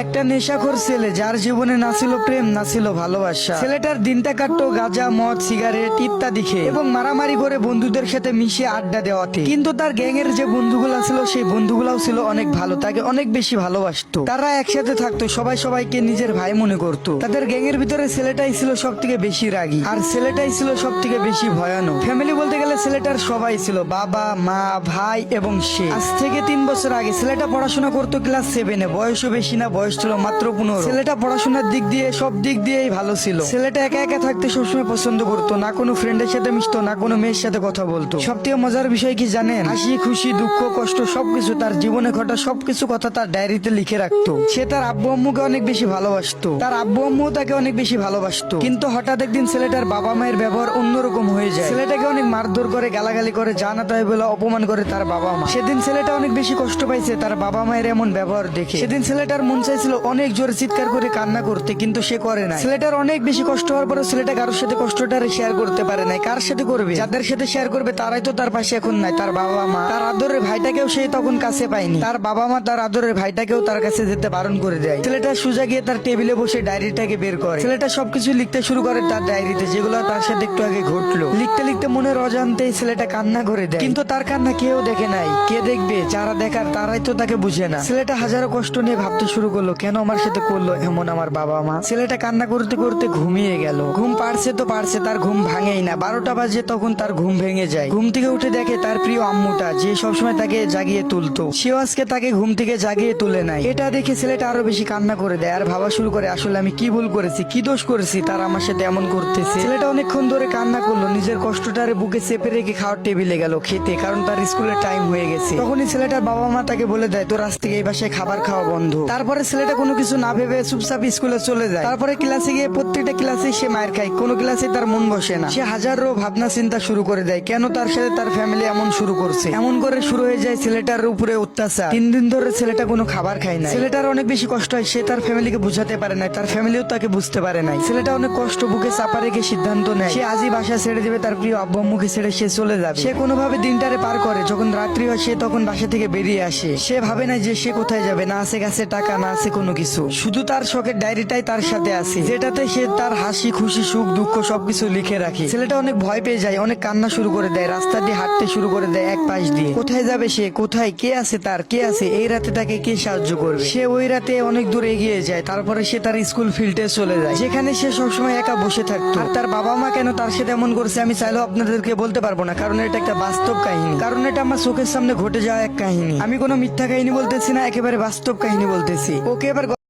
একটা নেশাখোর ছেলে, যার জীবনে না ছিল প্রেম, না ছিল ভালোবাসা। ছেলেটার দিনটা কাটতো গাঁজা, মদ, সিগারেট ইত্যাদি খেয়ে এবং মারামারি করে বন্ধুদের সাথে মিশে আড্ডা দেওয়াতে। কিন্তু তার গ্যাংয়ের যে বন্ধুগুলা ছিল, সেই বন্ধুগুলাও ছিল অনেক ভালো, তাকে অনেক বেশি ভালোবাসতো। তারা একসাথে থাকতো, সবাই সবাইকে নিজের ভাই মনে করতো। তাদের গ্যাংয়ের ভিতরে ছেলেটাই ছিল সব থেকে বেশি রাগী, আর ছেলেটাই ছিল সব থেকে বেশি ভয়ানক। ফ্যামিলি বলতে গেলে ছেলেটার সবাই ছিল, বাবা, মা, ভাই এবং সে। আজ থেকে 3 বছর আগে ছেলেটা পড়াশোনা করতো ক্লাস 7-এ। বয়সও বেশি না, বয়স ছিল মাত্র 15। ছেলেটা পড়াশোনার দিক দিয়ে সব দিক দিয়েই ভালো ছিল। ছেলেটা একা একা থাকতে সবসময় পছন্দ করতো, না কোনো ফ্রেন্ডের সাথে মিশতো, না কোনো মেয়ের সাথে কথা বলতো। সবথেকে মজার বিষয় কি জানেন? হাসি, খুশি, দুঃখ, কষ্ট সবকিছু, তার জীবনে ঘটা সবকিছু কথা তার ডায়েরিতে লিখে রাখতো। সে তার আব্বু আম্মুকে অনেক বেশি ভালোবাসতো, তার আব্বু আম্মুও তাকে অনেক বেশি ভালোবাসতো। কিন্তু হঠাৎ একদিন ছেলেটার বাবা মায়ের ব্যবহার অন্যরকম হয়ে যায়। ছেলেটাকে অনেক মারধর করে, গালাগালি করে, যা না তাই বলে অপমান করে তার বাবা মা। সেদিন ছেলেটা অনেক বেশি কষ্ট পাইছে তার বাবা মায়ের এমন ব্যবহার দেখে। সেদিন ছেলেটার মন চাইছিল অনেক জোরে চিৎকার করে কান্না করতে, কিন্তু সে করে না। ছেলেটার অনেক বেশি কষ্ট হওয়ার পরে ছেলেটা কারোর সাথে কষ্টটা শেয়ার করতে পারে নাই। কার সাথে করবে? যাদের সাথে শেয়ার করবে তারাই তো তার পাশে এখন নাই। তার বাবা মা, তার আদরের ভাইটাকেও সে তখন কাছে পায়নি। তার বাবা মা তার আদরের ভাইটাকেও তার কাছে যেতে বারণ করে দেয়। ছেলেটা সোজা গিয়ে তার টেবিলে বসে ডায়েরিটাকে বের করে। ছেলেটা সবকিছু লিখতে শুরু করে তার ডায়েরিতে, যেগুলো তার সাথে একটু আগে ঘটলো। লিখতে লিখতে মনের অজান্তেই ছেলেটা কান্না করে দেয়। কিন্তু তার কান্না কেউ দেখে নাই। কে দেখবে? যারা দেখার তারাই তো তাকে বুঝে না। ছেলেটা হাজারো কষ্ট নিয়ে ভাবতে শুরু করলো, কেন আমার সাথে করলো এমন আমার বাবা মা। ছেলেটা কান্না করতে করতে ঘুমিয়ে গেল। ঘুম পারছে তো পারছে, তার ঘুম ভাঙেই না। 12টা বাজে তখন তার ঘুম ভেঙে যায়। ঘুম থেকে উঠে দেখে তার প্রিয় আম্মুটা, যে সবসময় তাকে জাগিয়ে তুলতো, সেও আজকে তাকে ঘুম থেকে জাগিয়ে তুলে নাই। এটা দেখে ছেলেটা আরো বেশি কান্না করে দেয় আর ভাবা শুরু করে, আসলে আমি কি ভুল করেছি, কি দোষ করেছি তার আমার সাথে এমন করতেছে। ছেলেটা অনেকক্ষণ ধরে কান্না করলো, নিজের কষ্টটারে বুকে চেপে রেখে খাওয়ার টেবিলে গেল খেতে, কারণ তার স্কুলের টাইম হয়ে গেছে। তখনই ছেলেটার বাবা মা তাকে বলে দেয়, তোর আজ থেকে এই বাসায় খাবার খাওয়া বন্ধ। তারপরে ছেলেটা কোনো কিছু না ভেবে চুপচাপ স্কুলে চলে যায়। তারপরে ক্লাসে গিয়ে প্রত্যেকটা ক্লাসে সে মার খায়, কোনো ক্লাসে তার মন বসে না। সে হাজারো ভাবনা চিন্তা শুরু করে দেয়, কেন তার সাথে তার ফ্যামিলি এমন শুরু করছে। এমন করে শুরু হয়ে যায় ছেলেটার উপরে অত্যাচার। 3 দিন ধরে ছেলেটা কোনো খাবার খায় না। ছেলেটার অনেক বেশি কষ্ট হয়, সে তার ফ্যামিলিকে বুঝাতে পারে না, তার ফ্যামিলিও তাকে বুঝতে পারে নাই। ছেলেটা অনেক কষ্ট বুকে চাপা রেখে সিদ্ধান্ত নেয় সে আজই বাসা ছেড়ে দেবে, তার প্রিয় আব্বু আম্মুকে ছেড়ে সে চলে যাবে। সে কোনোভাবে দিনটারে পার করে। যখন রাত্রি হয় সে তখন বাসা থেকে বেরিয়ে আসে। সে ভাবে না যে সে কোথায় যাবে, না আছে কাছে টাকা, না আছে কোনো কিছু, শুধু তার শখের ডায়েরিটাই তার সাথে আছে, যেটাতে সে তার হাসি, খুশি, সুখ, দুঃখ সবকিছু লিখে রাখে। ছেলেটা অনেক ভয় পেয়ে যায়, অনেক কান্না শুরু করে দেয়, রাস্তা দিয়ে হাঁটতে শুরু করে দেয় এক পাশ দিয়ে। কোথায় যাবে সে, কোথায় কে আছে, তার কে আছে, এই রাতে তাকে কে সাহায্য করবে। সে ওই রাতে অনেক দূর এগিয়ে যায়। তারপরে সে তার স্কুল ফিল্ডে চলে যায়, যেখানে সে সবসময় একা বসে থাকতো। আর তার বাবা মা কেন তার সাথে এমন করছে আমি চাইলেও আপনাদেরকে বলতে পারবো না, কারণ এটা একটা বাস্তব কাহিনী, কারণ এটা আমার চোখের সামনে ঘটে যাওয়া এক কাহিনী। আমি কোনো মিথ্যা কাহিনী বলতেছি না, একেবারে বাস্তব কাহিনী বলতেছি। ওকে এবার